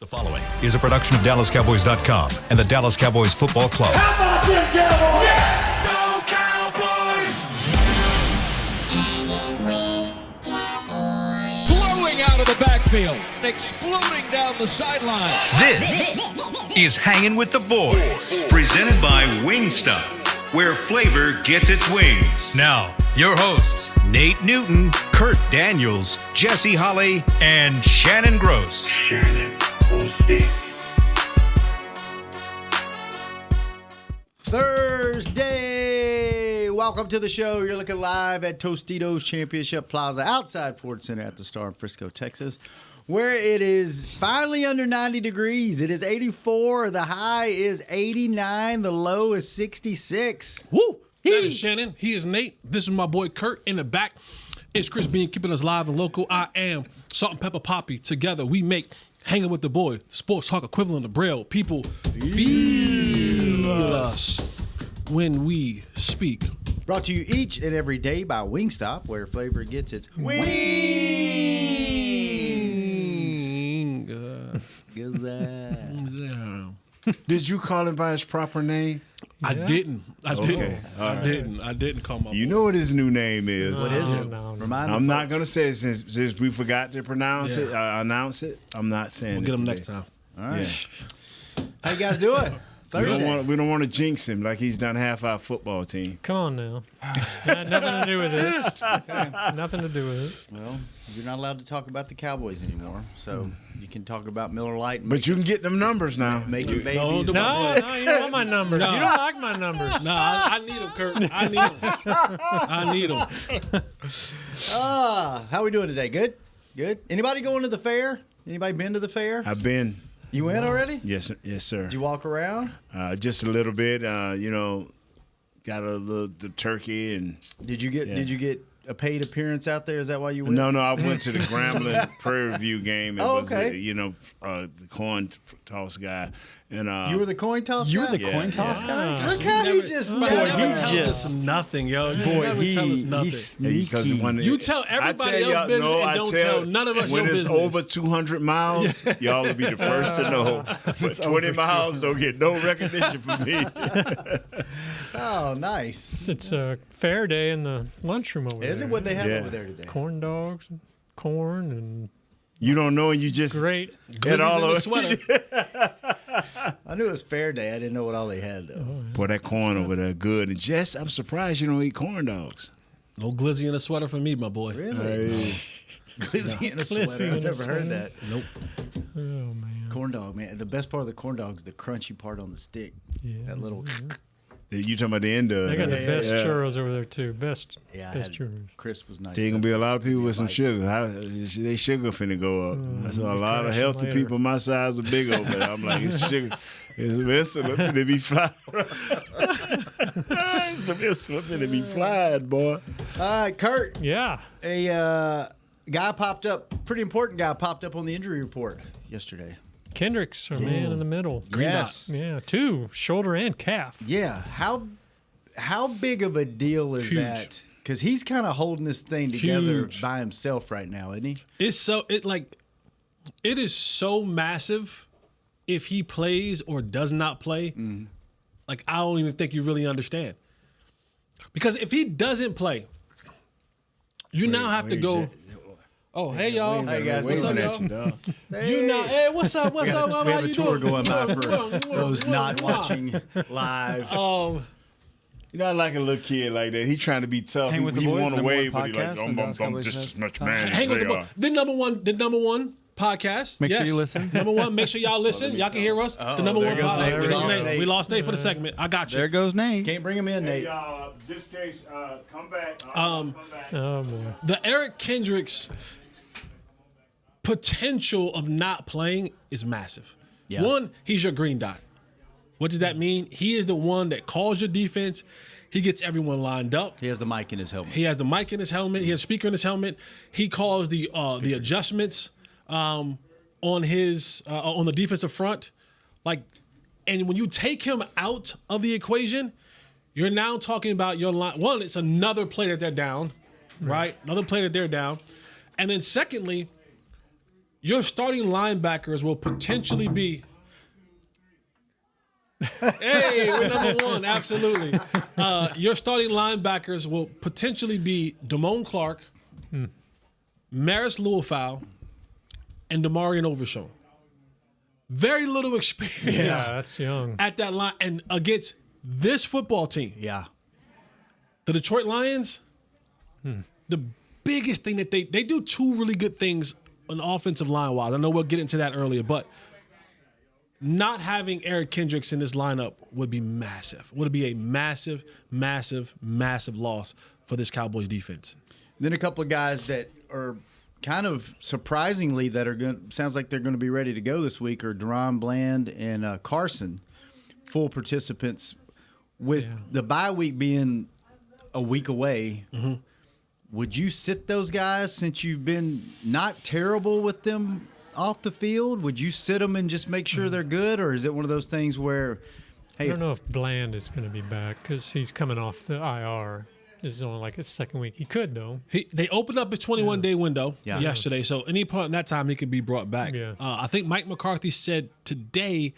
The following is a production of DallasCowboys.com and the Dallas Cowboys Football Club. How about them Cowboys? Yeah! Go Cowboys! Blowing out of the backfield, exploding down the sideline. This is Hangin' with the Boys, presented by Wingstop, where flavor gets its wings. Now, your hosts, Nate Newton, Kurt Daniels, Jesse Holley, and Shannon Gross. Thursday. Welcome to the show. You're looking live at Tostitos Championship Plaza outside Ford Center at the Star in Frisco, Texas, where it is finally under 90 degrees. It is 84. The high is 89. The low is 66. Woo! That is Shannon. He is Nate. This is my boy Kurt. In the back, it's Chris Bean keeping us live and local. I am Salt and Pepper Poppy. Together, we make Hanging with the Boy, the sports talk equivalent of Braille. People feel us when we speak. Brought to you each and every day by Wingstop, where flavor gets its wings. Did you call him by his proper name? I didn't. I didn't call my You boy. know what his new name is. What is it? No. Remind the I'm not folks. going to say it since we forgot to pronounce it, announce it. I'm not saying We'll it get him today. next time. All right. How you guys doing? Thursday. We don't want to jinx him like he's done half our football team. Come on now. Nothing to do with this. Nothing to do with it. Well, you're not allowed to talk about the Cowboys anymore, so you can talk about Miller Lite and But you can get them numbers now. making babies. No, No, you don't want my numbers. You don't like my numbers. Nah, I need him, Kurt. I need him. How we doing today? Good? Good? Anybody going to the fair? Anybody been to the fair? I've been. You went already? Yes, sir. Did you walk around? Just a little bit. Got the turkey and. Did you get a paid appearance out there? Is that why you went? No, I went to the Grambling Prairie View game. It was, okay. The coin toss guy. And You were the coin toss You guy? were the coin toss guy? Look how he just Boy, never he's tells just us. nothing, yo. Boy, Never tell us nothing. he's sneaky. You tell everybody else business and don't tell none of us when your it's business. over 200 miles, y'all will be the first to know. But 20 miles don't get no recognition from me. Oh, nice. It's a fair day in the lunchroom over there. Is it what they have Yeah. over there today? Corn dogs, and corn, and You don't know, and you just great. get all in the of sweater. I knew it was fair day. I didn't know what all they had, though. Boy, that corn over there good. And Jess, I'm surprised you don't eat corn dogs. No glizzy in a sweater for me, my boy. Really? Glizzy in a sweater. I've in a never heard sweater. that. Nope. Oh man. Corn dog, man. The best part of the corn dog is the crunchy part on the stick. Yeah. That little. You talking about the end of They got the it. best churros over there too. Best Yeah, I best had, churros. Chris was nice. There's going to be a lot of people with some sugar. They sugar finna go up. That's a lot of crashing healthy later. people my size are big over there. I'm like, it's sugar. It's finna be flying. It's finna be flying, boy. All right, Kurt. Yeah. A guy popped up, pretty important guy popped up on the injury report yesterday. Kendricks, our man in the middle. Yes. Yeah, two, shoulder and calf. Yeah. How big of a deal is Huge. that? Because he's kind of holding this thing together Huge. by himself right now, isn't he? It is so massive if he plays or does not play. Like, I don't even think you really understand. Because if he doesn't play, you now have to go. Oh, hey y'all! Hey guys, what's up, Waving y'all? at you, dog. You know, hey, what's up? What's up? We How have a you tour doing? going by for Well, those not well, watching live. You know, I like a little kid like that. He's trying to be tough. Hang with the he Boys, want to number one wave, but he like, podcast on I'm DallasCowboys.com. just as much man Hang as with they the are. the number one podcast. Make sure Yes. you listen. Number one, make sure y'all listen. Y'all can hear us. The number there one goes podcast. Nate. We lost Nate. Nate. We lost Nate for the segment. I got you. There goes Nate. Can't bring him in, Hey, Nate. y'all, this case, come back. Um, Come back. Oh boy. The Eric Kendricks potential of not playing is massive. Yeah. One, he's your green dot. What does that mean? He is the one that calls your defense. He gets everyone lined up. He has the mic in his helmet. He has the mic in his helmet. He has a speaker in his helmet. He calls the adjustments on the defensive front. Like, and when you take him out of the equation, you're now talking about your line. One, it's another play that they're down, right? Another play that they're down. And then secondly, your starting linebackers will potentially be. Hey, we're number one, absolutely. Your starting linebackers will potentially be Damone Clark, Maris Lewifau, and Demarion Overshown. Very little experience. Yeah, that's young. At that line, and against this football team. Yeah. The Detroit Lions, the biggest thing that they do two really good things on the offensive line wise. I know we'll get into that earlier, but not having Eric Kendricks in this lineup would be massive. Would be a massive, massive, massive loss for this Cowboys defense. Then a couple of guys that are kind of surprisingly that are going. Sounds like they're going to be ready to go this week are Deron Bland and Carson, full participants. With the bye week being a week away, would you sit those guys since you've been not terrible with them off the field? Would you sit them and just make sure they're good, or is it one of those things where, hey, I don't know if Bland is going to be back because he's coming off the IR. This is only like his second week. He could, though. They opened up his 21-day window yesterday, so any point in that time he could be brought back. Yeah. I think Mike McCarthy said today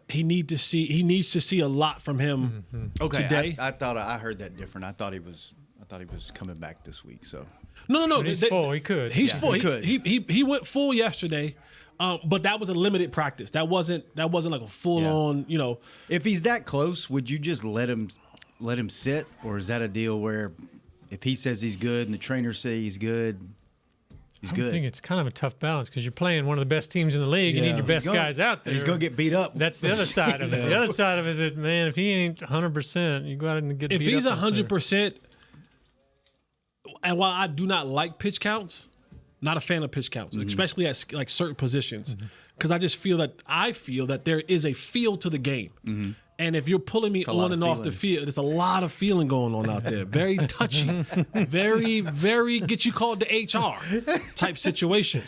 he needs to see a lot from him today. I thought I heard that different. I thought he was coming back this week. So no. He's full. He could. He's full. He could. He went full yesterday, but that was a limited practice. That wasn't like a full on. if he's that close, would you just let him sit, or is that a deal where if he says he's good and the trainers say he's good, he's good? I think it's kind of a tough balance because you're playing one of the best teams in the league. You need your best guys out there. He's going to get beat up. That's the other side of it. The other side of it is that, man, if he ain't 100%, you go out and get if beat he's up. 100%, and while I do not like pitch counts, not a fan of pitch counts, especially at like certain positions, because I feel that there is a feel to the game. And if you're pulling me on and off the field, there's a lot of feeling going on out there. Very touchy, very, very get you called to HR type situation.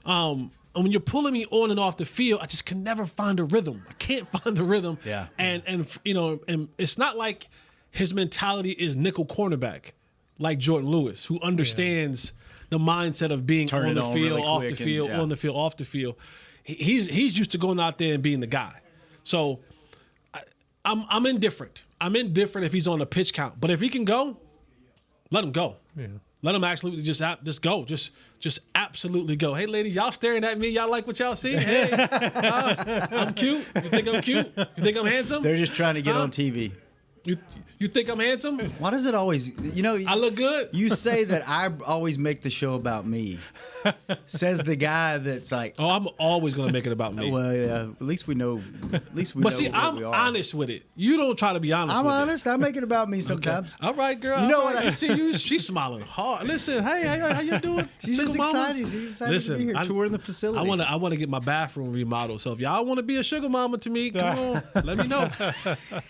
And when you're pulling me on and off the field, I just can never find a rhythm. I can't find a rhythm. Yeah. And it's not like his mentality is nickel cornerback like Jordan Lewis, who understands the mindset of being on the field, really off the field, on the field, off the field. He's used to going out there and being the guy. So I'm indifferent. I'm indifferent if he's on a pitch count. But if he can go, let him go. Yeah. Let him actually just go. Just absolutely go. Hey, ladies, y'all staring at me. Y'all like what y'all see? Hey, I'm cute. You think I'm cute? You think I'm handsome? They're just trying to get on TV. You think I'm handsome? Why does it always, I look good? You say that I always make the show about me. Says the guy that's like, oh, I'm always going to make it about me. Well, yeah, at least we know. But see, I'm honest with it. You don't try to be honest with it. I'm honest. I make it about me sometimes. Okay. All right, girl. You know what? I see you. She's smiling hard. Listen, hey, how you doing? She's just excited. She's excited to be here, touring the facility. I want to get my bathroom remodeled. So if y'all want to be a sugar mama to me, come on, let me know.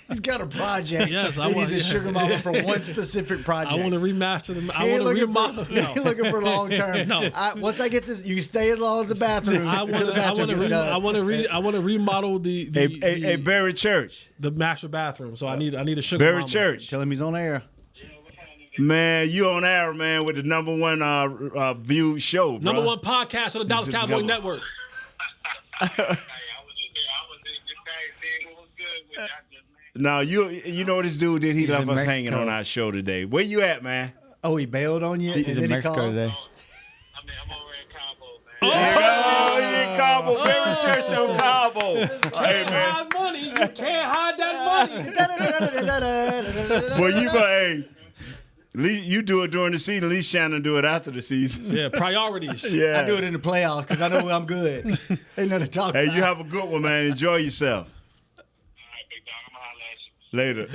He's got a project. Yes, he's a sugar mama for one specific project. I want to remaster them. I want to remodel. He ain't looking for long term. No. Once I get this, you can stay as long as the bathroom. I want to remodel the Barry Church, the master bathroom. So I need a sugar Barry mama. Church. Tell him he's on air. Man, you on air, man, with the number one viewed show, bro. Number one podcast on the Dallas Cowboy Network. Now you know what this dude did? He left us hanging on our show today. Where you at, man? Oh, he bailed on you. He's in Mexico today. I'm over in Cabo, man. Oh, you in Cabo, Barry Church on Cabo. Hey, man. Hide money. You can't hide that money. Well, you go, hey. You do it during the season. At least Shannon do it after the season. Yeah, priorities. Yeah. I do it in the playoffs because I know I'm good. Ain't nothing to talk about. Hey, you have a good one, man. Enjoy yourself. Later.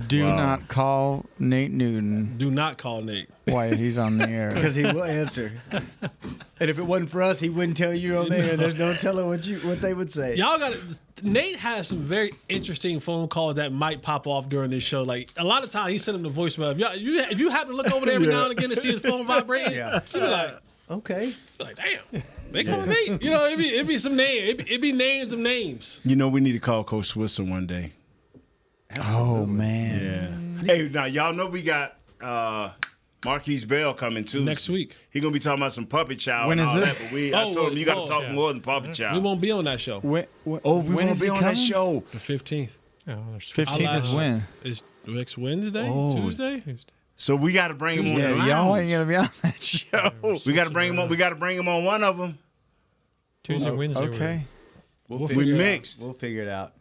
Do not call Nate Newton. Do not call Nate. Why, he's on the air. Because he will answer. And if it wasn't for us, he wouldn't tell you on there. There's no telling what they would say. Y'all got Nate has some very interesting phone calls that might pop off during this show. Like a lot of times, he sent him the voicemail. If you happen to look over there every now and again to see his phone vibrating, you be like, okay, like damn, they call Nate. You know, it'd be some name. It'd be names of names. You know, we need to call Coach Switzer one day. Absolutely. Oh man. Yeah. Hey, now y'all know we got my Marquise Bell coming too Next week. He gonna be talking about some puppy child When and is all this? that. But I told him you got to talk more than puppy child. We won't be on that show. When we when won't is be he on coming? that show. The 15th. Oh, there's 15th is when? Is next Wednesday? Oh. Tuesday? So we got to bring him on the Y'all lounge. ain't gonna be on that show. We got to bring him on. We got to bring him on one of them. Tuesday, Wednesday. Okay. We'll We figure it out. mixed. We'll figure it out.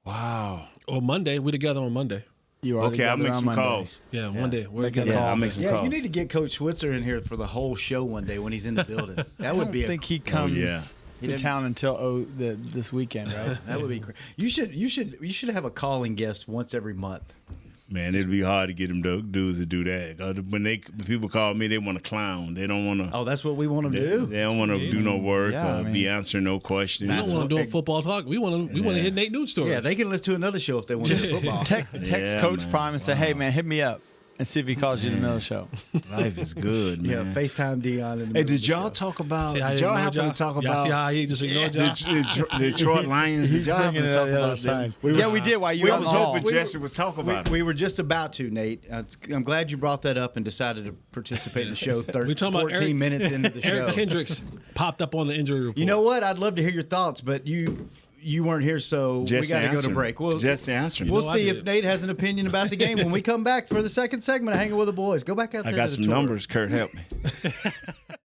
Wow. Or Monday. We're together on Monday. You already Okay, I'll got make it on some Monday. calls. Yeah, Monday. We're Make a together. call. Yeah, I'll make some Yeah, calls. you need to get Coach Switzer in here for the whole show one day when he's in the building. That I would don't be. think he comes He to didn't- town until this weekend, right? That would be great. You should have a calling guest once every month. Man, it'd be hard to get them dudes to do that. When people call me, they want to clown. They don't want to. Oh, that's what we want them to do. They don't want to do no work. Yeah, I be mean- answering no questions. We don't want to do a football talk. We want to hit Nate Newton stories. Yeah, they can listen to another show if they want to football. Text Yeah, Coach man. Prime and say, "Hey, man, hit me up," and see if he calls you in the middle of the show. Life is good, man. Yeah, FaceTime Dion. In the Hey, middle of did the y'all show. talk about? See how Did he y'all ignored happen y'all? to talk Y'all about see how he just ignored y'all? the Detroit Lions? Did y'all happen to Bringing it talk on the other about them? side. Yeah, we did while you I were on was the hall. hoping Jesse was talking about it. We were just about to, Nate. I'm glad you brought that up and decided to participate in the show. We're talking about 14 minutes into the show. Eric Kendricks popped up on the injury report. You know what? I'd love to hear your thoughts, but you weren't here, so we Jesse got to go to answered. break. Jesse answered. We'll know I see did if it. Nate has an opinion about the game when we come back for the second segment of Hanging with the Boys. Go back out there I got to the some tour. numbers. Kurt, help me.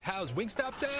How's Wingstop sound?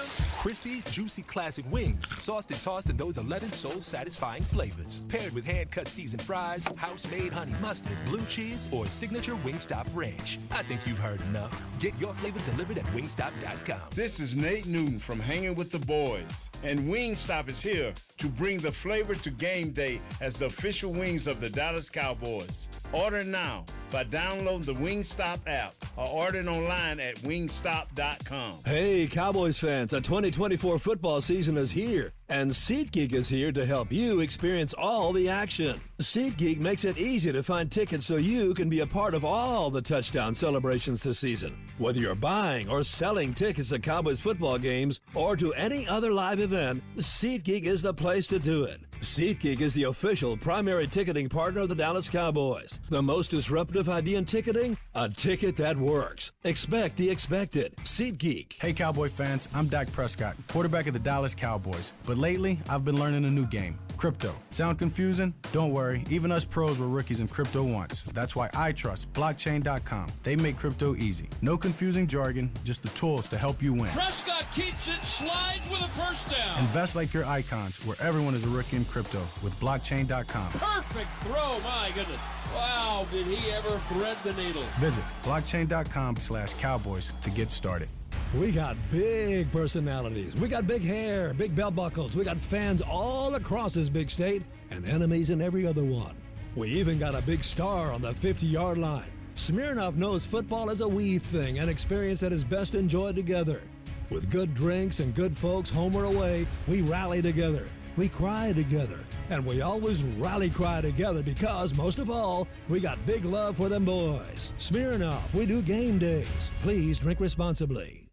Crispy, juicy classic wings, sauced and tossed in those 11 soul-satisfying flavors. Paired with hand-cut seasoned fries, house-made honey mustard, blue cheese, or signature Wingstop ranch. I think you've heard enough. Get your flavor delivered at wingstop.com. This is Nate Newton from Hanging with the Boys, and Wingstop is here to bring the flavor to game day as the official wings of the Dallas Cowboys. Order now by downloading the Wingstop app or ordering online at wingstop.com. Hey, Cowboys fans, the 2024 football season is here, and SeatGeek is here to help you experience all the action. SeatGeek makes it easy to find tickets so you can be a part of all the touchdown celebrations this season. Whether you're buying or selling tickets to Cowboys football games or to any other live event, SeatGeek is the place to do it. SeatGeek is the official primary ticketing partner of the Dallas Cowboys. The most disruptive idea in ticketing? A ticket that works. Expect the expected. SeatGeek. Hey Cowboy fans, I'm Dak Prescott, quarterback of the Dallas Cowboys. But lately, I've been learning a new game, crypto. Sound confusing? Don't worry, even us pros were rookies in crypto once. That's why I trust blockchain.com. They make crypto easy. No confusing jargon, just the tools to help you win. Prescott keeps it, slides with a first down. Invest like your icons, where everyone is a rookie in crypto with blockchain.com. Perfect throw, my goodness. Wow, did he ever thread the needle? Visit blockchain.com/cowboys to get started. We got big personalities. We got big hair, big belt buckles. We got fans all across this big state and enemies in every other one. We even got a big star on the 50-yard line. Smirnoff knows football is a we thing, an experience that is best enjoyed together. With good drinks and good folks home or away, we rally together. We cry together, and we always rally cry together because, most of all, we got big love for them boys. Smirnoff, we do game days. Please drink responsibly.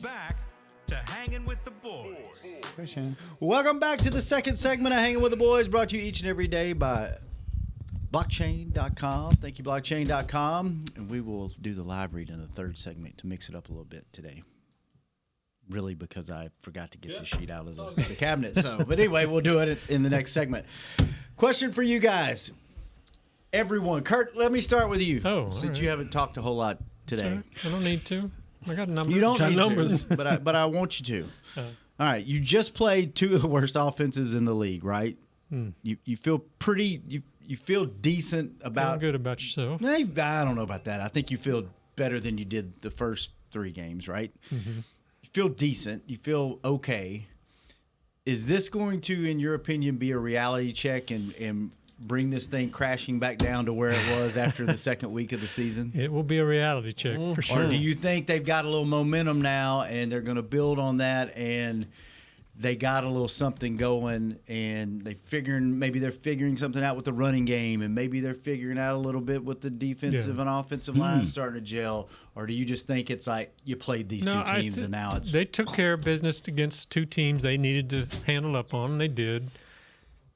Back to Hanging with the Boys. Welcome back to the second segment of Hanging with the Boys, brought to you each and every day by blockchain.com. Thank you, blockchain.com. And we will do the live read in the third segment to mix it up a little bit today. Really, because I forgot to get the sheet out of the cabinet. So, but anyway, we'll do it in the next segment. Question for you guys. Everyone. Kurt, let me start with you. Oh, since right. you haven't talked a whole lot today. I don't need to. I got numbers. You don't got need numbers. to, but I want you to. All right, you just played two of the worst offenses in the league, right? You feel pretty. You feel decent about. Feel good about yourself. I don't know about that. I think you feel better than you did the first three games, right? Mm-hmm. You feel decent. You feel okay. Is this going to, in your opinion, be a reality check and bring this thing crashing back down to where it was after the second week of the season? It will be a reality check for sure. Or do you think they've got a little momentum now and they're going to build on that and they got a little something going and maybe they're figuring something out with the running game and maybe they're figuring out a little bit with the defensive and offensive line starting to gel? Or do you just think it's like you played these two teams and now it's... They took care of business against two teams they needed to handle up on, and they did.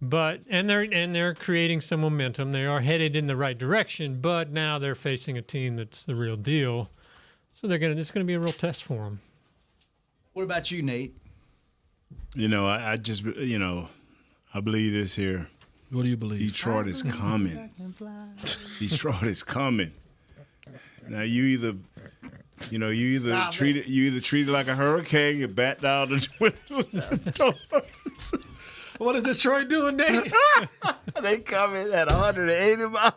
But they're creating some momentum. They are headed in the right direction, but now they're facing a team that's the real deal. So it's going to be a real test for them. What about you, Nate? I just I believe this here. What do you believe? Detroit is coming. Detroit is coming. Now you either treat it like a hurricane, you bat down the window. What is Detroit doing, Nate? They coming at 180 miles.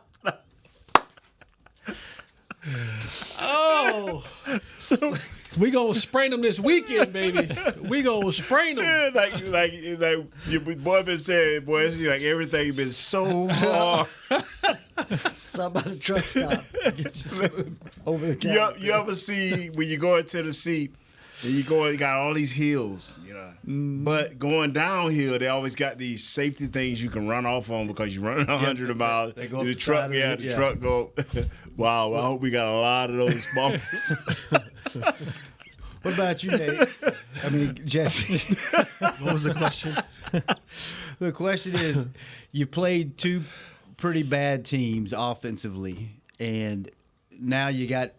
Oh, so we gonna sprain them this weekend, baby. We gonna sprain them. Yeah, like your boy been saying, boy, it's like everything been so hard. Something about the truck stop. Get you something over the counter. You ever see when you go into the seat and you got all these hills, but going downhill, they always got these safety things you can run off on because you're running 100 miles. They go up the the truck, side of it, truck go. Wow, I hope we got a lot of those bumpers. What about you, Nate? I mean, Jesse. What was the question? The question is, you played two pretty bad teams offensively, and now you got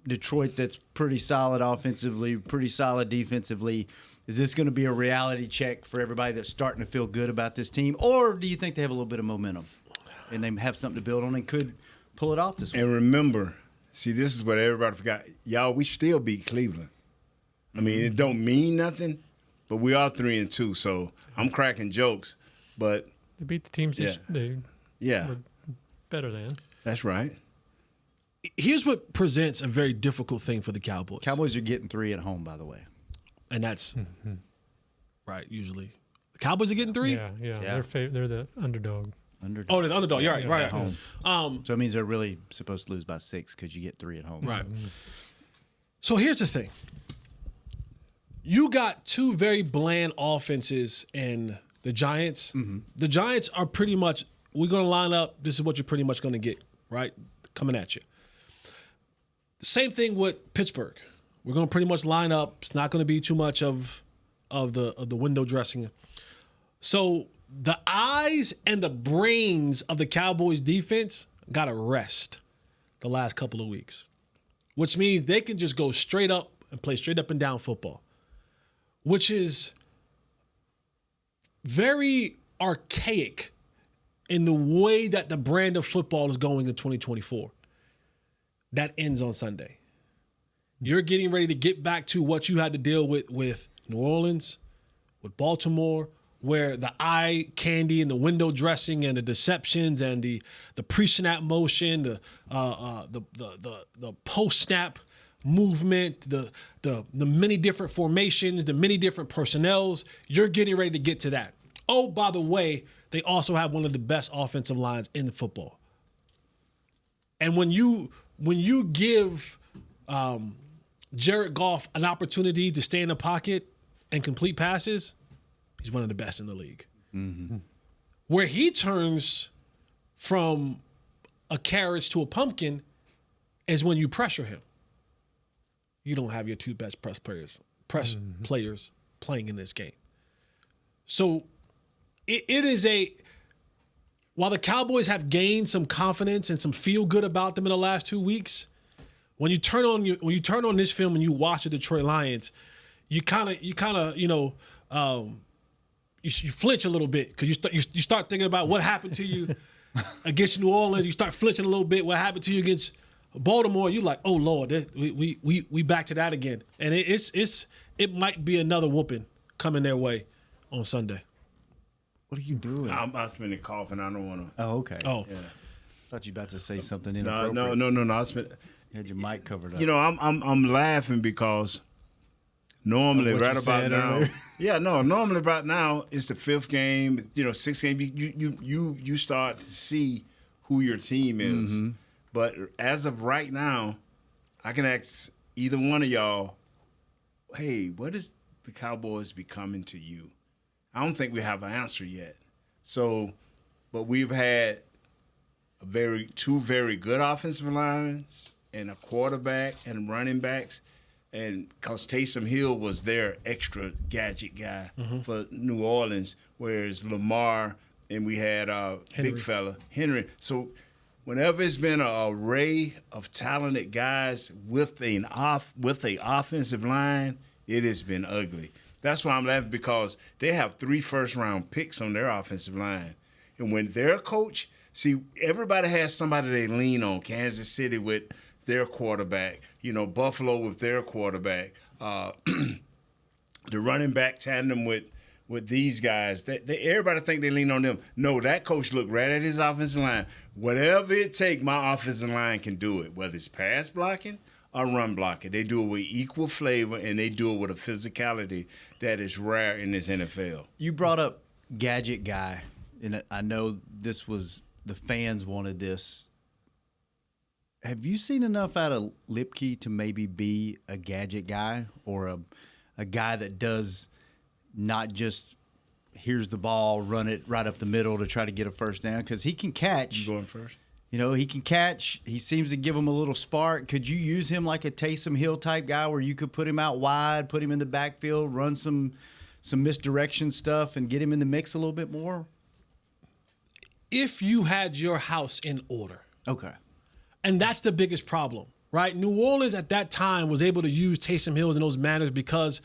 Detroit that's pretty solid offensively, pretty solid defensively. Is this going to be a reality check for everybody that's starting to feel good about this team, or do you think they have a little bit of momentum and they have something to build on and could pull it off this week? And remember, see, this is what everybody forgot. Y'all, we still beat Cleveland. I mean, it don't mean nothing, but we are 3-2, so I'm cracking jokes. But they beat the teams they were better than. That's right. Here's what presents a very difficult thing for the Cowboys. Cowboys are getting 3 at home, by the way. And that's right, usually. The Cowboys are getting 3? Yeah. They're the underdog. Underdog. Oh, they're the underdog. You're right. Right. At home. So it means they're really supposed to lose by 6 because you get 3 at home. Right. So here's the thing. You got two very bland offenses in the Giants. Mm-hmm. The Giants are pretty much, we're going to line up, this is what you're pretty much going to get, right? Coming at you. Same thing with Pittsburgh. We're going to pretty much line up. It's not going to be too much of the window dressing. So the eyes and the brains of the Cowboys defense got to rest the last couple of weeks, which means they can just go straight up and play straight up and down football, which is very archaic in the way that the brand of football is going in 2024. That ends on Sunday. You're getting ready to get back to what you had to deal with New Orleans, with Baltimore, where the eye candy and the window dressing and the deceptions and the pre-snap motion, the post-snap movement, the many different formations, the many different personnels. You're getting ready to get to that. Oh, by the way, they also have one of the best offensive lines in football. And when you give Jared Goff an opportunity to stay in the pocket and complete passes, he's one of the best in the league. Mm-hmm. Where he turns from a carrot to a pumpkin is when you pressure him. You don't have your two best press players playing in this game. So it is while the Cowboys have gained some confidence and some feel good about them in the last 2 weeks, when you turn on this film and you watch the Detroit Lions, you flinch a little bit because you start thinking about what happened to you against New Orleans. You start flinching a little bit. What happened to you against Baltimore? You're like, oh Lord, we back to that again, and it might be another whooping coming their way on Sunday. What are you doing? I'm spinning coughing. I don't want to. Oh, okay. Oh, yeah. Thought you were about to say something inappropriate. No. I spent. You had your mic covered up. I'm laughing because normally right about now. Normally about now it's the 5th game. 6th game. You start to see who your team is. Mm-hmm. But as of right now, I can ask either one of y'all, hey, what is the Cowboys becoming to you? I don't think we have an answer yet. So, but we've had two very good offensive lines and a quarterback and running backs And because Taysom Hill was their extra gadget guy for New Orleans, whereas Lamar and we had big fella, Henry. So whenever it's been an array of talented guys with a offensive line, it has been ugly. That's why I'm laughing, because they have 3 first-round picks on their offensive line. And when their coach, see, everybody has somebody they lean on. Kansas City with their quarterback, Buffalo with their quarterback, the running back tandem with these guys. Everybody think they lean on them. No, that coach looked right at his offensive line. Whatever it takes, my offensive line can do it, whether it's pass blocking or run blocking. They do it with equal flavor, and they do it with a physicality that is rare in this NFL. You brought up gadget guy, and I know this was the fans wanted this. Have you seen enough out of Lipke to maybe be a gadget guy, or a guy that does not just here's the ball, run it right up the middle to try to get a first down? Because he can catch. You going first? He can catch. He seems to give him a little spark. Could you use him like a Taysom Hill type guy, where you could put him out wide, put him in the backfield, run some misdirection stuff, and get him in the mix a little bit more? If you had your house in order. Okay. And that's the biggest problem, right? New Orleans at that time was able to use Taysom Hill in those manners because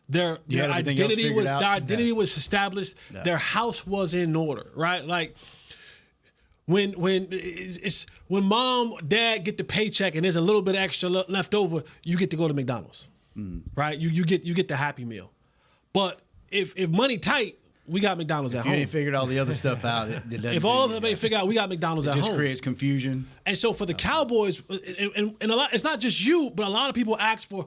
their identity was established. Yeah. Their house was in order, right? Like when mom, dad get the paycheck and there's a little bit extra left over, you get to go to McDonald's, right? You get the Happy Meal. But if money tight, we got McDonald's at home. You ain't figured all the other stuff out. If all of them ain't figured out, we got McDonald's at home. It just creates confusion. And so for the Cowboys, and a lot, it's not just you, but a lot of people ask for,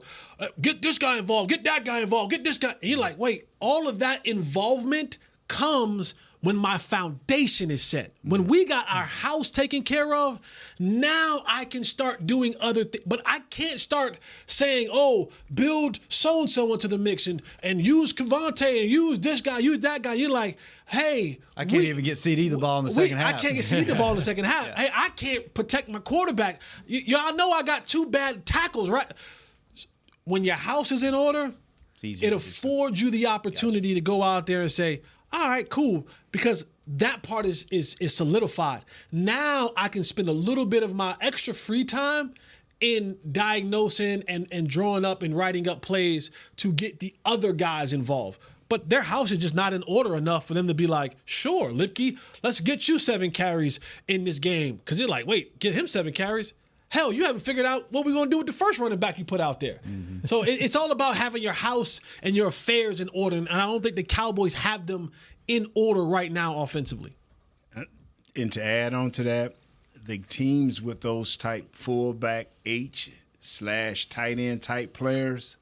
get this guy involved, get that guy involved, get this guy. And you're like, wait, all of that involvement comes when my foundation is set. When we got our house taken care of, now I can start doing other things. But I can't start saying, build so-and-so into the mix and use Cavante and use this guy, use that guy. You're like, hey. I can't even get CD the ball in the second half. I can't get CD the ball in the second half. Yeah. Hey, I can't protect my quarterback. Y'all know I got 2 bad tackles, right? When your house is in order, it affords you the opportunity to go out there and say, all right, cool, because that part is solidified. Now I can spend a little bit of my extra free time in diagnosing and drawing up and writing up plays to get the other guys involved. But their house is just not in order enough for them to be like, sure, Lipke, let's get you 7 carries in this game. Because they're like, wait, get him 7 carries? Hell, you haven't figured out what we're going to do with the first running back you put out there. Mm-hmm. So it's all about having your house and your affairs in order. And I don't think the Cowboys have them in order right now offensively. And to add on to that, the teams with those type fullback H/tight end type players,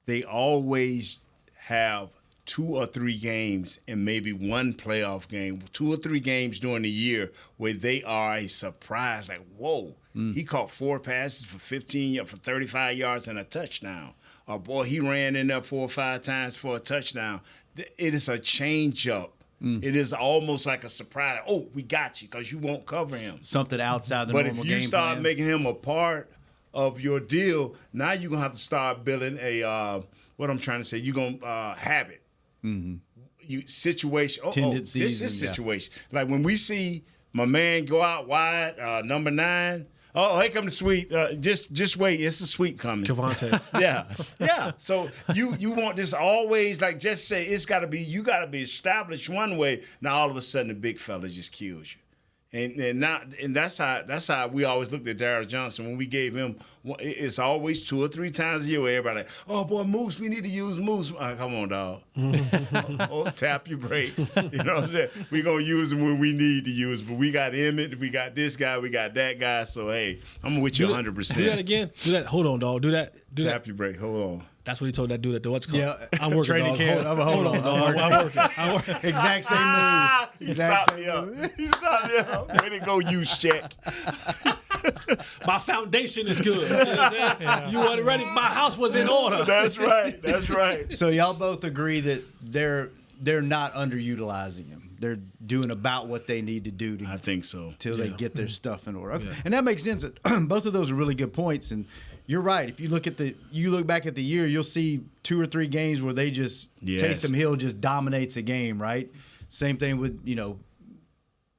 they always have 2 or 3 games and maybe 1 playoff game, 2 or 3 games during the year where they are a surprise. Like, whoa, he caught 4 passes for 35 yards and a touchdown. Or, boy, he ran in there 4 or 5 times for a touchdown. It is a change-up. It is almost like a surprise. Oh, we got you because you won't cover him. Something outside the normal game plan. But if you start making him a part of your deal, now you're going to have to start building a what I'm trying to say, you're going to have it. Mm-hmm. Situation. This is situation. Yeah. Like when we see my man go out wide, number 9. Oh, here come the sweep. Just wait. It's a sweep coming. Cavante. Yeah. So you want this always, like, just say you got to be established one way. Now all of a sudden the big fella just kills you. And that's how we always looked at Darryl Johnson when we gave him. It's always 2 or 3 times a year where everybody, oh boy, Moose, we need to use Moose. Come on, dog. Tap your brakes. You know what I'm saying? We're gonna use them when we need to use. But we got Emmett, we got this guy, we got that guy. So hey, I'm with you 100%. Do that again. Do that. Hold on, dog. Do that. Tap your brake. Hold on. That's what he told that dude at the what's called. Yeah, I'm working. Training camp. Hold on, dog. I'm working. Exact same move. He stopped me up. Way to go, use check. My foundation is good. See what I'm saying? Yeah. You weren't ready. My house was in order. That's right. So y'all both agree that they're not underutilizing him. They're doing about what they need to do. I think so. Till they get their stuff in order. Okay. Yeah. And that makes sense. Both of those are really good points. And you're right. If you look back at the year, you'll see 2 or 3 games where they just Taysom Hill just dominates a game, right? Same thing with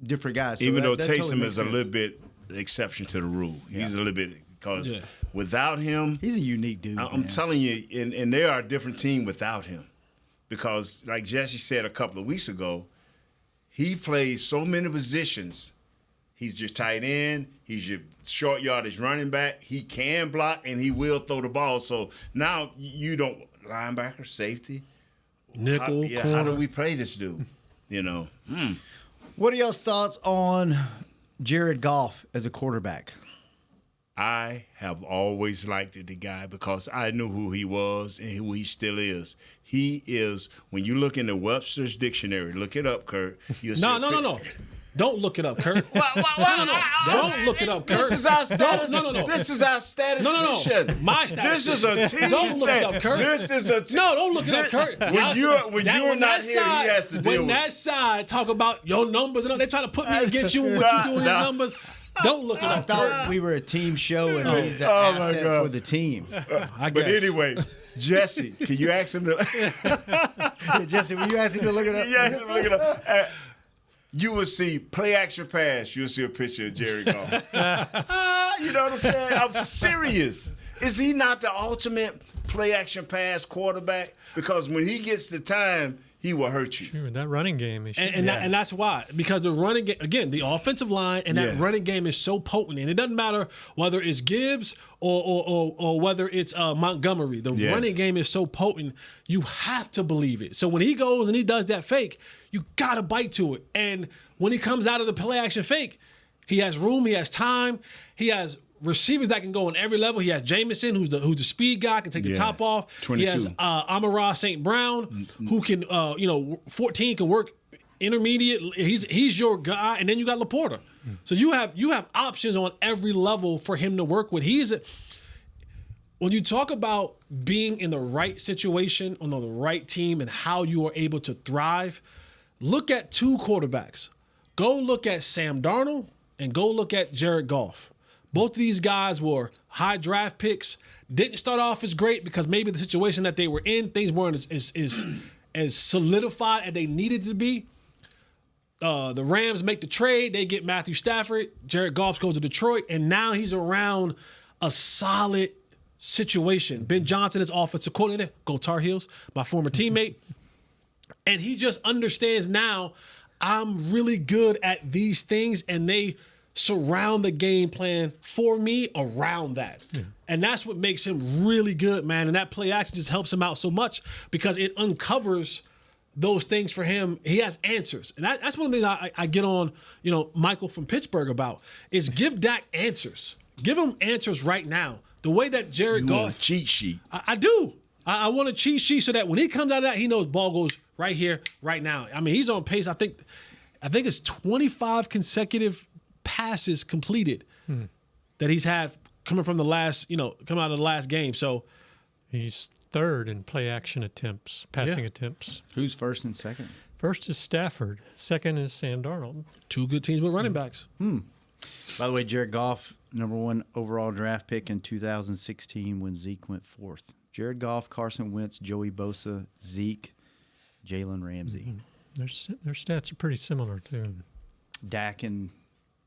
different guys. So Even though that Taysom totally is a little bit exception to the rule, he's a little bit because Yeah. without him, he's a unique dude. I'm telling you, and they are a different team without him. Because, like Jesse said a couple of weeks ago, he plays so many positions. He's your tight end. He's your short yardage running back. He can block, and he will throw the ball. So now you don't linebacker, safety, nickel, corner. How do we play this dude? What are y'all's thoughts on Jared Goff as a quarterback? I have always liked the guy because I knew who he was and who he still is. He is, when you look in the Webster's dictionary, look it up, Kurt. No. Don't look it up, Kurt. No. Don't look it up, Kurt. This is our status. No. This is our statistician. No. My statistician. This is a team. Don't look it up, Kurt. This is a team. No, don't look it up, Kurt. When you're not here, he has to deal with. When that side talk about your numbers and all, they try to put me against you and what you doing in your numbers. Don't look it up. I thought we were a team show and he's an asset for the team. I guess. But anyway, Jesse, can you ask him to? Jesse, will you ask him to look it up? Yeah, look it up. You will see play action pass. You'll see a picture of Jared Goff. You know what I'm saying? I'm serious. Is he not the ultimate play action pass quarterback? Because when he gets the time, he will hurt you. Sure, that running game is and that's why. Because the running game, again, the offensive line and that running game is so potent. And it doesn't matter whether it's Gibbs or whether it's Montgomery. The running game is so potent, you have to believe it. So when he goes and he does that fake, you got to bite to it. And when he comes out of the play action fake, he has room, he has time, he has receivers that can go on every level. He has Jamison, who's the speed guy, can take the top off. 22. He has Amon-Ra St. Brown, who can 14 can work intermediate. He's your guy, and then you got Laporta. So you have options on every level for him to work with. When you talk about being in the right situation on the right team and how you are able to thrive, look at 2 quarterbacks. Go look at Sam Darnold and go look at Jared Goff. Both of these guys were high draft picks. Didn't start off as great because maybe the situation that they were in, things weren't as solidified as they needed to be. The Rams make the trade. They get Matthew Stafford. Jared Goff goes to Detroit, and now he's around a solid situation. Ben Johnson is offensive coordinator. Go Tar Heels, my former teammate. And he just understands now, I'm really good at these things, and they surround the game plan for me around that. Yeah. And that's what makes him really good, man. And that play action just helps him out so much because it uncovers those things for him. He has answers. And that's one of the things I get on, Michael from Pittsburgh about is give Dak answers. Give him answers right now. The way that Jared Goff. Want a cheat sheet. I do. I want a cheat sheet so that when he comes out of that, he knows ball goes right here, right now. I mean, he's on pace. I think it's 25 consecutive passes completed that he's had coming from the last, coming out of the last game. So he's third in play action attempts, passing attempts. Who's first and second? First is Stafford. Second is Sam Darnold. 2 good teams with running backs. By the way, Jared Goff, #1 overall draft pick in 2016 when Zeke went 4th. Jared Goff, Carson Wentz, Joey Bosa, Zeke, Jalen Ramsey. Their stats are pretty similar too. Dak and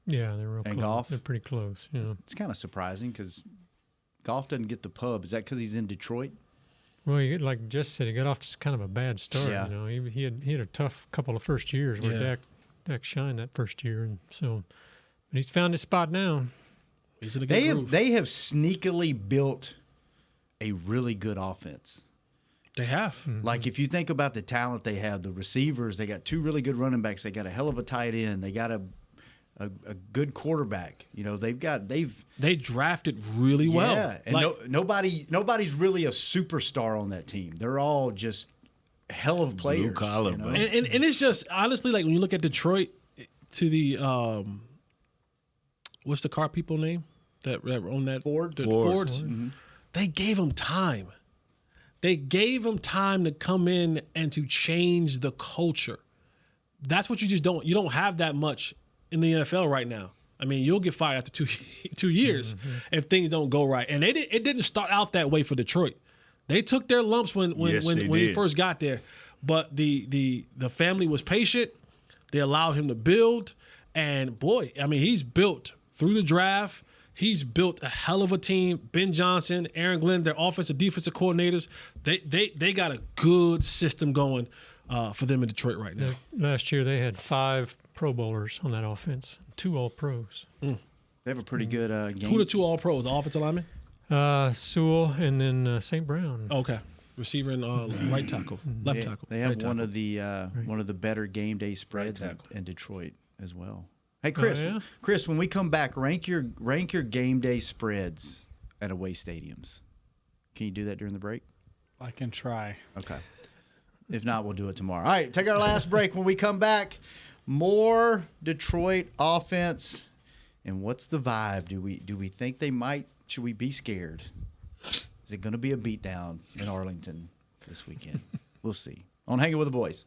they're real close. Goff? They're pretty close. Yeah. It's kind of surprising because Goff doesn't get the pub. Is that because he's in Detroit? Well, like Jess said, he got off to kind of a bad start. Yeah. He had a tough couple of first years where Dak shined that first year, and so, but he's found his spot now. He's in a They good have sneakily built a really good offense. They have. Mm-hmm. Like if you think about the talent they have, the receivers, they got 2 really good running backs. They got a hell of a tight end. They got a good quarterback. They drafted really well. Yeah, and nobody's really a superstar on that team. They're all just hell of players. Blue collar, and it's just honestly like when you look at Detroit to the what's the car people name that own that Ford? Fords. Mm-hmm. They gave them time. They gave him time to come in and to change the culture. That's what you just don't. You don't have that much in the NFL right now. I mean, you'll get fired after 2 years if things don't go right. And it didn't start out that way for Detroit. They took their lumps when he first got there. But the family was patient. They allowed him to build. And, boy, I mean, he's built through the draft. He's built a hell of a team. Ben Johnson, Aaron Glenn, their offensive, defensive coordinators, they got a good system going for them in Detroit right now. Last year they had 5 Pro Bowlers on that offense, 2 All-Pros. They have a pretty good game. Who are the 2 All-Pros? The offensive linemen? Sewell and then St. Brown. Okay. Receiver and right tackle, left tackle. They have right one tackle. of the better game day spreads in Detroit as well. Hey, Chris. Chris, when we come back, rank your game day spreads at away stadiums. Can you do that during the break? I can try. Okay. If not, we'll do it tomorrow. All right, take our last break. When we come back, more Detroit offense. And what's the vibe? Do we think they might? Should we be scared? Is it going to be a beatdown in Arlington this weekend? We'll see. On Hanging with the Boys.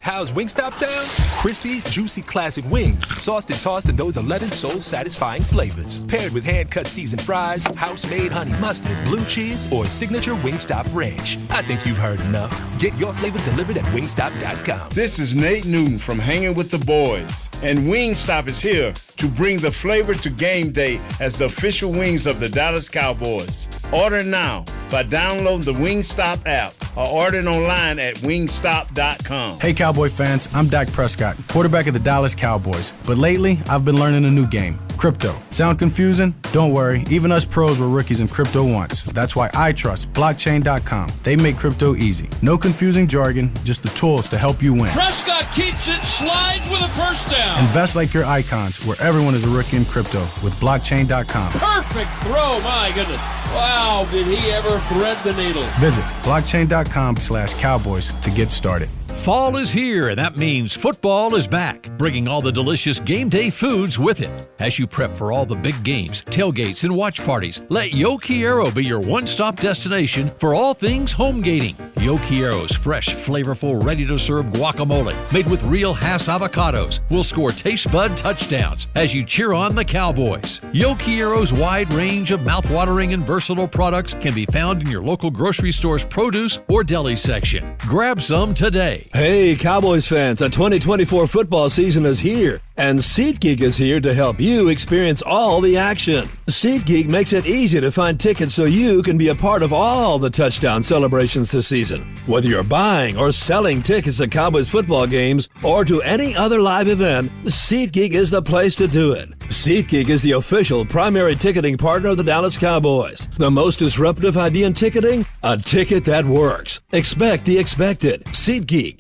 How's Wingstop sound? Crispy, juicy classic wings, sauced and tossed in those 11 soul-satisfying flavors. Paired with hand-cut seasoned fries, house-made honey mustard, blue cheese, or signature Wingstop ranch. I think you've heard enough. Get your flavor delivered at wingstop.com. This is Nate Newton from Hanging with the Boys, and Wingstop is here to bring the flavor to game day as the official wings of the Dallas Cowboys. Order now by downloading the Wingstop app or ordering online at wingstop.com. Hey Cowboy fans, I'm Dak Prescott, quarterback of the Dallas Cowboys. But lately, I've been learning a new game, crypto. Sound confusing? Don't worry, even us pros were rookies in crypto once. That's why I trust blockchain.com. They make crypto easy. No confusing jargon, just the tools to help you win. Prescott keeps it, slides with a first down. Invest like your icons, where everyone is a rookie in crypto with blockchain.com. Perfect throw, my goodness. Wow, did he ever thread the needle. Visit blockchain.com/cowboys to get started. Fall is here, and that means football is back, bringing all the delicious game day foods with it. As you prep for all the big games, tailgates, and watch parties, let Yo Quiero be your one-stop destination for all things home gating. Yo Quiero's fresh, flavorful, ready-to-serve guacamole, made with real Hass avocados, will score taste bud touchdowns as you cheer on the Cowboys. Yo Quiero's wide range of mouth-watering and versatile products can be found in your local grocery store's produce or deli section. Grab some today. Hey, Cowboys fans, the 2024 football season is here, and SeatGeek is here to help you experience all the action. SeatGeek makes it easy to find tickets so you can be a part of all the touchdown celebrations this season. Whether you're buying or selling tickets to Cowboys football games or to any other live event, SeatGeek is the place to do it. SeatGeek is the official primary ticketing partner of the Dallas Cowboys. The most disruptive idea in ticketing? A ticket that works. Expect the expected. SeatGeek.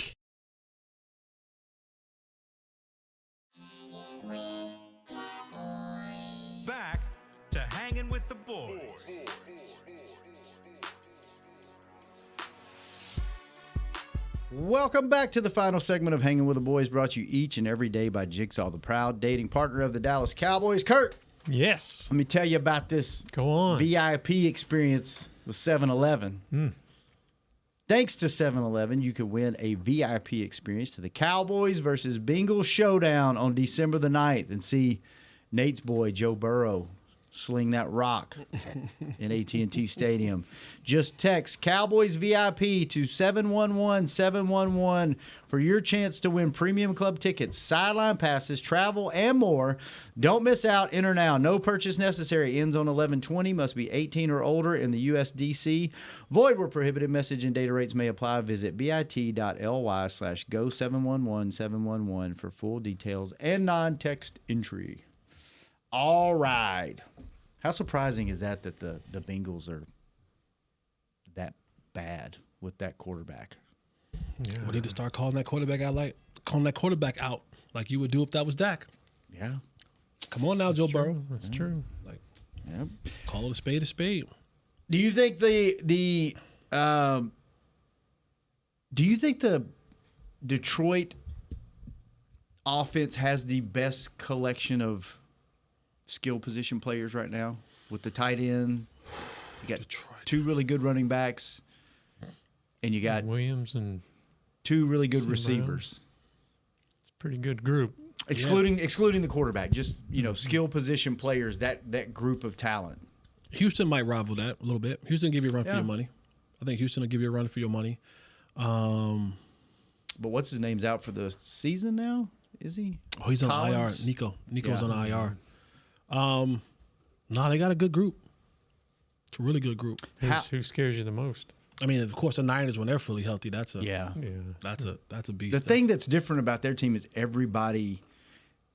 Back to Hanging with the Boys. Welcome back to the final segment of Hanging with the Boys, brought to you each and every day by Jigsaw, the proud dating partner of the Dallas Cowboys. Kurt. Yes. Let me tell you about this VIP experience with 7-Eleven. Thanks to 7-Eleven, you could win a VIP experience to the Cowboys versus Bengals showdown on December the 9th and see Nate's boy, Joe Burrow, sling that rock in AT&T Stadium. Just text Cowboys VIP to 711-711 for your chance to win premium club tickets, sideline passes, travel, and more. Don't miss out. Enter now. No purchase necessary. Ends on 11/20. Must be 18 or older in the USDC. Void where prohibited. Message and data rates may apply. Visit bit.ly/go711-711 for full details and non-text entry. All right. How surprising is that the Bengals are that bad with that quarterback? Yeah. We need to start calling that quarterback out like you would do if that was Dak. Yeah. Come on now, Joe Burrow. That's true. Like, call it a spade a spade. Do you think the Detroit offense has the best collection of skill position players right now with the tight end? You got two really good running backs, and you got Williams and two really good receivers. It's a pretty good group. Excluding the quarterback, just skill position players, that group of talent. Houston might rival that a little bit. Houston give you a run for your money. I think Houston will give you a run for your money. But what's his name's out for the season now? Is he? Oh, he's on IR. Nico's on IR. No, they got a good group. It's a really good group. Who scares you the most? I mean, of course, the Niners, when they're fully healthy, that's a beast. The thing that's different about their team is everybody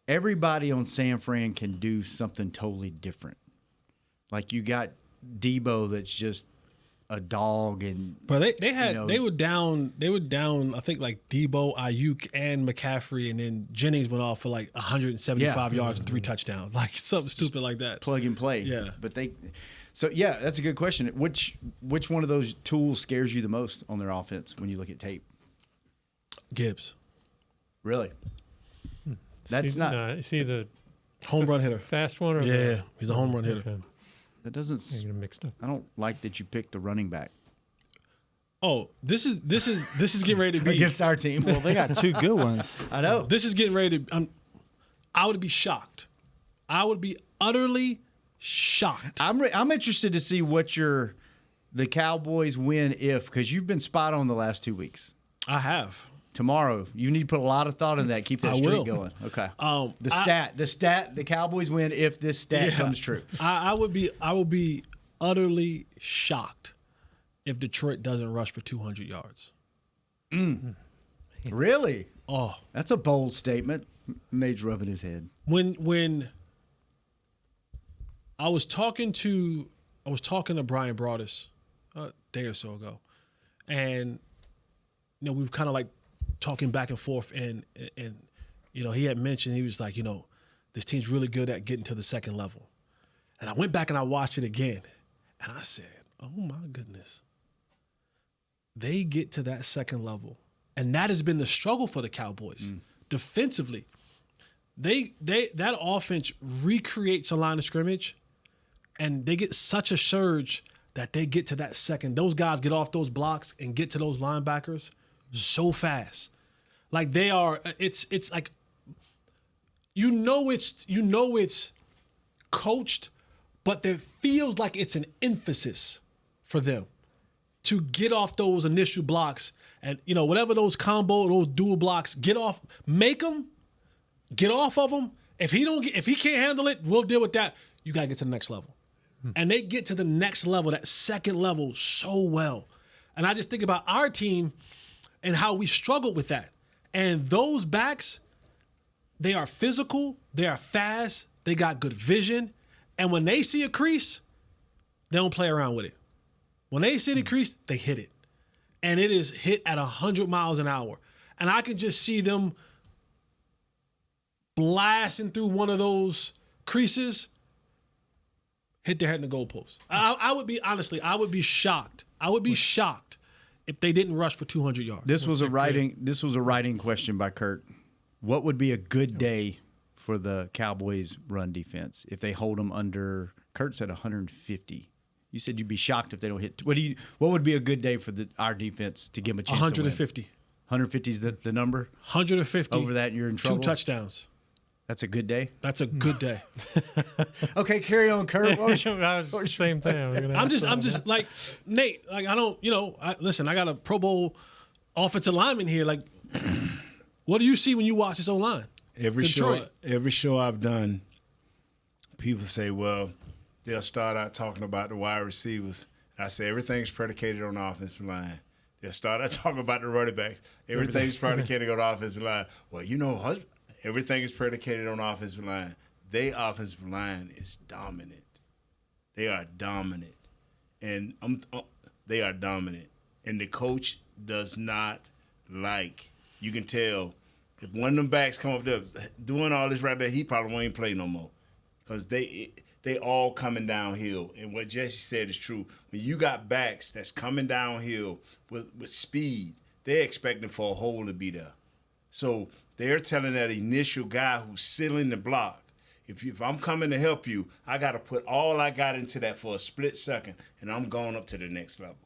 on San Fran can do something totally different. Like you got Debo that's just a dog, but they were down. I think like Debo, Ayuk, and McCaffrey, and then Jennings went off for like 175 yards and 3 touchdowns, like something stupid like that. Plug and play. Yeah, but that's a good question. Which one of those tools scares you the most on their offense when you look at tape? Gibbs. Really? That's not. Is he the home run hitter? Fast one? Or he's a home run hitter. Okay. That doesn't. Mixed up. I don't like that you picked the running back. Oh, this is getting ready to be against our team. Well, they got 2 good ones. I know. This is getting ready to. I would be shocked. I would be utterly shocked. I'm interested to see what the Cowboys win because you've been spot on the last 2 weeks. I have. Tomorrow, you need to put a lot of thought in that. Keep that streak going. Okay. The Cowboys win if this stat comes true. I would be utterly shocked if Detroit doesn't rush for 200 yards. Really? Oh, that's a bold statement. Nate's rubbing his head. When I was talking to Brian Broaddus a day or so ago, and we were kind of like talking back and forth, and he had mentioned, he was like, this team's really good at getting to the second level. And I went back and I watched it again, and I said, oh my goodness. They get to that second level. And that has been the struggle for the Cowboys. Defensively. That offense recreates a line of scrimmage, and they get such a surge that they get to that second. Those guys get off those blocks and get to those linebackers so fast. Like they are, it's like, it's coached, but it feels like it's an emphasis for them to get off those initial blocks and, whatever those those dual blocks, get off, make them, get off of them. If he can't handle it, we'll deal with that. You got to get to the next level. And they get to the next level, that second level, so well. And I just think about our team and how we struggled with that. And those backs, they are physical, they are fast, they got good vision. And when they see a crease, they don't play around with it. When they see the crease, they hit it. And it is hit at 100 miles an hour. And I can just see them blasting through one of those creases, hit their head in the goalpost. I would be shocked. I would be shocked if they didn't rush for 200 yards. This was a writing question by Kurt. What would be a good day for the Cowboys' run defense if they hold them under? Kurt said 150. You said you'd be shocked if they don't hit. What would be a good day for our defense to give them a chance? 150. To win? 150 is the number. 150. Over that, you're in trouble. 2 touchdowns. That's a good day. That's a good day. Okay, carry on, Kurt. That was the same thing. I'm just like Nate. Like I don't, listen. I got a Pro Bowl offensive lineman here. Like, what do you see when you watch this O-line? Every show I've done, people say, well, they'll start out talking about the wide receivers. I say everything's predicated on the offensive line. They'll start out talking about the running backs. Everything's predicated on the offensive line. Well, everything is predicated on the offensive line. Their offensive line is dominant. They are dominant. And they are dominant. And the coach does not like. You can tell if one of them backs come up there doing all this right there, he probably won't even play no more. Because they all coming downhill. And what Jesse said is true. When you got backs that's coming downhill with speed, they're expecting for a hole to be there. So they're telling that initial guy who's sealing the block, if I'm coming to help you, I got to put all I got into that for a split second, and I'm going up to the next level.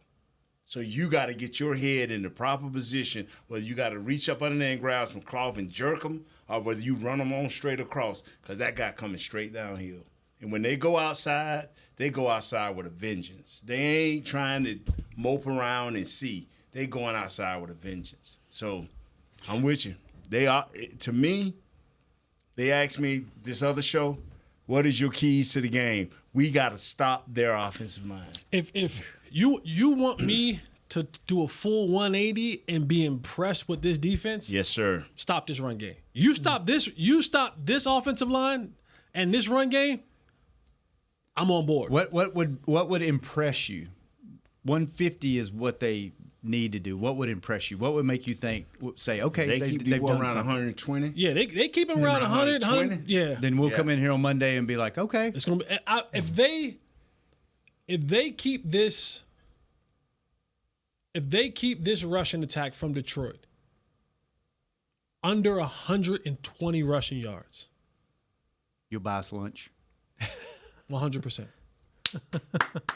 So you got to get your head in the proper position, whether you got to reach up under there and grab some cloth and jerk them, or whether you run them on straight across, because that guy coming straight downhill. And when they go outside with a vengeance. They ain't trying to mope around and see. They going outside with a vengeance. So I'm with you. They are, to me, they asked me this other show, what is your keys to the game? We got to stop their offensive line. If you want me to do a full 180 and be impressed with this defense, yes, sir. Stop this run game. You stop this offensive line and this run game, I'm on board. What would impress you? 150 is what they need to do. What would impress you? What would make you say, okay, they've done around something. 120? Yeah, they keep them around 100, 100. Yeah. Then we'll come in here on Monday and be like, okay. It's gonna be, if they keep this rushing attack from Detroit under 120 rushing yards, you'll buy us lunch. 100%.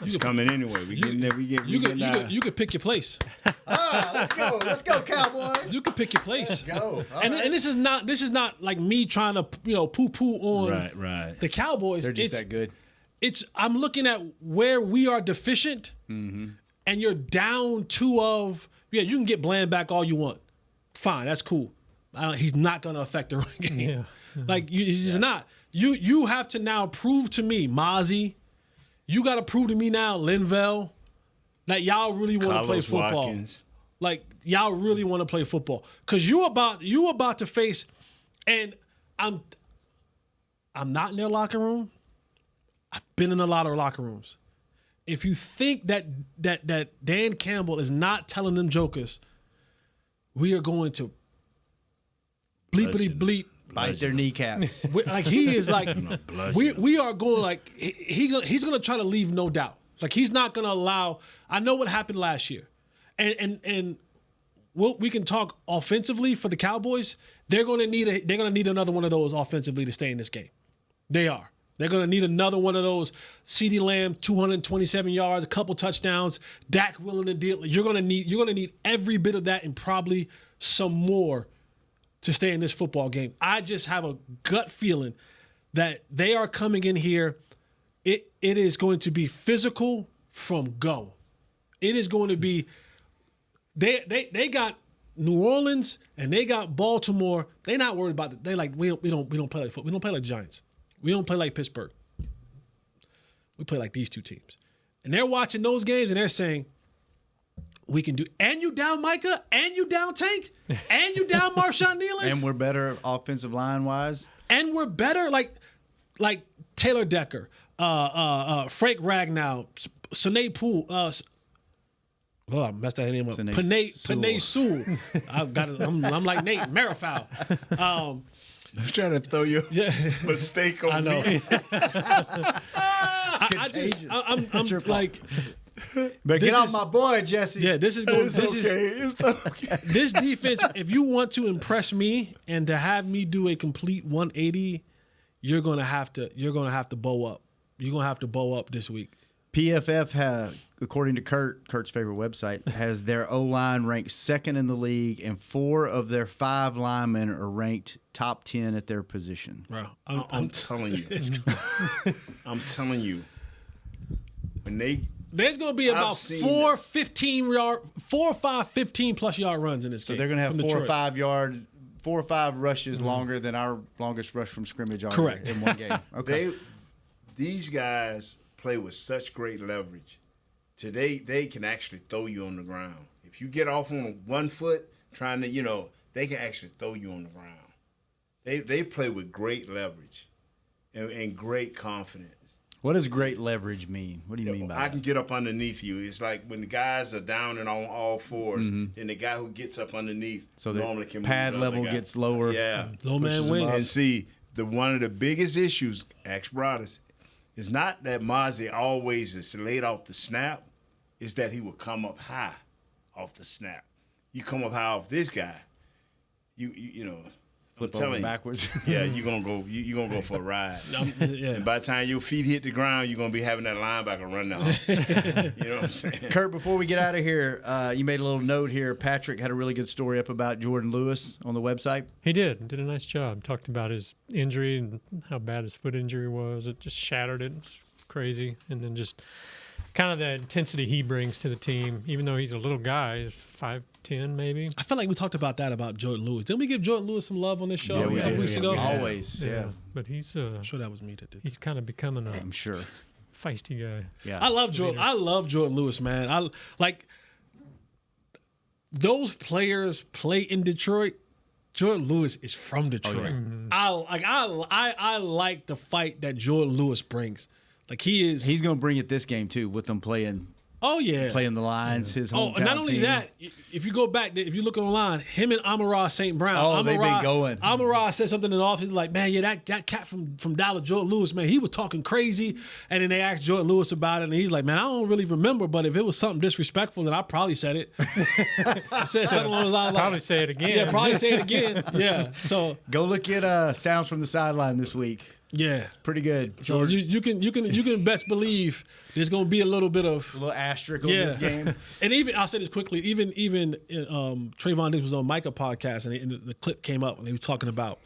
It's coming anyway. You could pick your place. Let's go, Cowboys. You could pick your place. Let's go. And this is not like me trying to poo-poo on right. the Cowboys. They're just that good. I'm looking at where we are deficient, and you're down two of you can get Bland back all you want. Fine, that's cool. He's not going to affect the run game. Yeah. He's just not. You have to now prove to me, Mozzie. You got to prove to me now, Linville, that y'all really want to play football. Watkins. Like y'all really want to play football, because you about to face, and I'm not in their locker room. I've been in a lot of locker rooms. If you think that Dan Campbell is not telling them jokers, we are going to bleepity bleep. Bite their kneecaps. Like he is like we are going like he's gonna try to leave no doubt. Like he's not gonna allow. I know what happened last year, and we can talk offensively for the Cowboys. They're gonna need another one of those offensively to stay in this game. They are. They're gonna need another one of those. CeeDee Lamb, 227 yards, a couple touchdowns. Dak willing to deal. You're gonna need every bit of that and probably some more to stay in this football game. I just have a gut feeling that they are coming in here. It is going to be physical from go. It is going to be they got New Orleans and they got Baltimore. They're not worried about it. They like we don't play like football. We don't play like Giants. We don't play like Pittsburgh. We play like these two teams. And they're watching those games and they're saying, we can do, and you down Micah, and you down Tank, and you down Marshawn Nealon. And we're better offensive line wise. And we're better like Taylor Decker, Frank Ragnow, Sine Poole, I messed that name up. Panay Sewell. I'm like Nate Marifal. I'm trying to throw your mistake on me. I'm like. But get off my boy, Jesse. Yeah, this is going. It's okay. This defense. If you want to impress me and to have me do a complete 180, you're gonna have to bow up. You're gonna have to bow up this week. PFF according to Kurt's favorite website, has their O-line ranked second in the league, and 4 of their 5 linemen are ranked top 10 at their position. Bro, I'm telling you. I'm telling you. When there's going to be about 4 or 5 15-plus yard runs in this game. So they're going to have 4 or 5 rushes longer than our longest rush from scrimmage Correct. in one game. Okay. These guys play with such great leverage. Today, they can actually throw you on the ground. If you get off on one foot trying to, they can actually throw you on the ground. They play with great leverage and great confidence. What does great leverage mean? What do you mean by that? I can get up underneath you. It's like when the guys are down and on all fours, then the guy who gets up underneath normally can pad move the level gets lower. Yeah. Low man wins. And see, one of the biggest issues, Axe Brothers, is not that Mozzie always is laid off the snap, is that he will come up high off the snap. You come up high off this guy, you flip I'm telling over you. backwards. Yeah, you're gonna go. You're gonna go for a ride. Yeah. And by the time your feet hit the ground, you're gonna be having that linebacker run down. You know what I'm saying? Kurt, before we get out of here, you made a little note here. Patrick had a really good story up about Jordan Lewis on the website. He did a nice job. Talked about his injury and how bad his foot injury was. It just shattered it. It was crazy. And then just kind of the intensity he brings to the team, even though he's a little guy, 5'10" maybe. I feel like we talked about that about Jordan Lewis. Didn't we give Jordan Lewis some love on this show a couple weeks ago? Always, yeah. But he's I'm sure that was me that did. he's kind of becoming a I'm sure. feisty guy. Yeah. I love Jordan. I love Jordan Lewis, man. I like those players play in Detroit. Jordan Lewis is from Detroit. I like the fight that Jordan Lewis brings. Like he's going to bring it this game too with them playing. Oh yeah, playing the Lions. His hometown and not only team. that, if you go back, if you look online, him and Amon-Ra St. Brown. Oh, they've been going. Amon-Ra said something in the office like, "Man, yeah, that cat from Dallas, Jordan Lewis, man, he was talking crazy." And then they asked Jordan Lewis about it, and he's like, "Man, I don't really remember, but if it was something disrespectful, then I probably said it." I said something along those lines. Probably say it again. Yeah, probably say it again. Yeah. So go look at sounds from the sideline this week. Yeah, pretty good. So you can best believe there's going to be a little bit of a little asterisk on this game. And even I'll say this quickly. Even Trayvon Diggs was on Micah podcast, and the clip came up, and he was talking about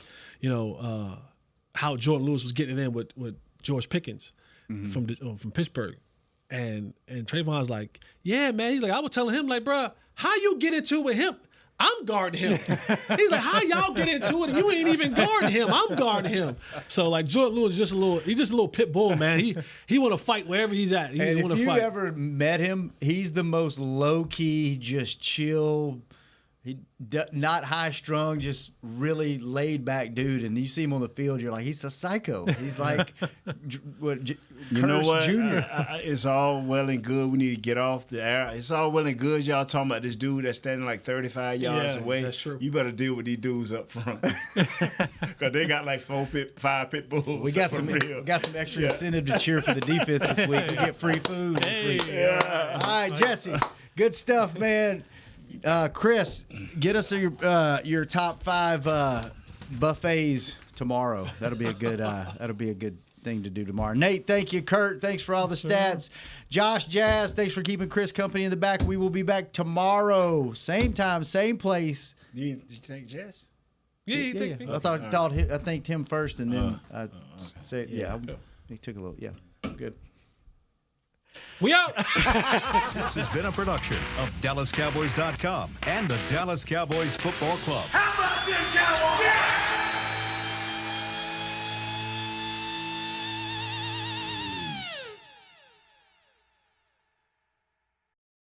how Jordan Lewis was getting it in with George Pickens from Pittsburgh, and Trayvon's like, yeah, man. He's like, I was telling him like, bro, how you get into it with him? I'm guarding him. He's like, how y'all get into it and you ain't even guarding him? I'm guarding him. So like Jordan Lewis is he's just a little pit bull, man. He want to fight wherever he's at. And if you ever met him, he's the most low key, just chill. Not high strung, just really laid back dude. And you see him on the field, you're like, he's a psycho. He's like, you know what? Jr. It's all well and good. We need to get off the air. It's all well and good. Y'all talking about this dude that's standing like 35 yards away. That's true. You better deal with these dudes up front because they got like 5 pit bulls. We got some extra incentive to cheer for the defense this week. We get free food. All right, Jesse. Good stuff, man. Chris, get us your top 5 buffets tomorrow. That'll be a good thing to do tomorrow. Nate, thank you. Kurt, thanks for all the stats. Josh, Jazz, thanks for keeping Chris company in the back. We will be back tomorrow, same time, same place. Did you take Jazz? Yeah. I thanked him first, and then I said, he took a little, good. We out. This has been a production of DallasCowboys.com and the Dallas Cowboys Football Club. How about this, Cowboys?